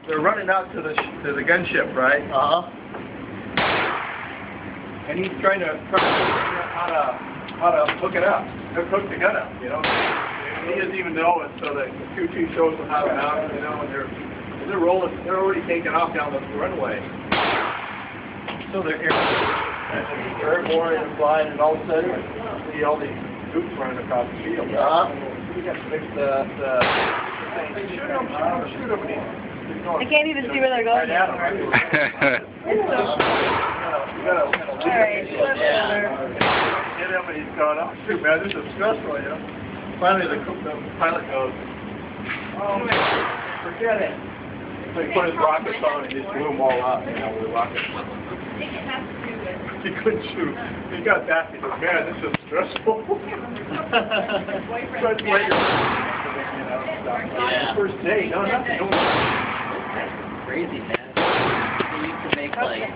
they're running out to the gunship, right? And he's trying to figure out how to hook it up, hook the gun up, you know. He doesn't even know it, so the Q2 shows him how to mount it, you know, and they're rolling, they're already taking off down the runway. So they're airborne and flying, and all of a sudden you see all these troops running across the field. You got to fix the shoot him, I can't even see where they're going. Right at him. Alright, Hit him and he's going, oh shoot man, this is stressful, you know. Finally the pilot goes, oh man, forget it. So he put his rockets on and he just blew them all up, you know, with the rockets. He couldn't shoot. He got back, he said, man, this is stressful. But later, you know, the first day, no, nothing. Crazy, man. They used to make like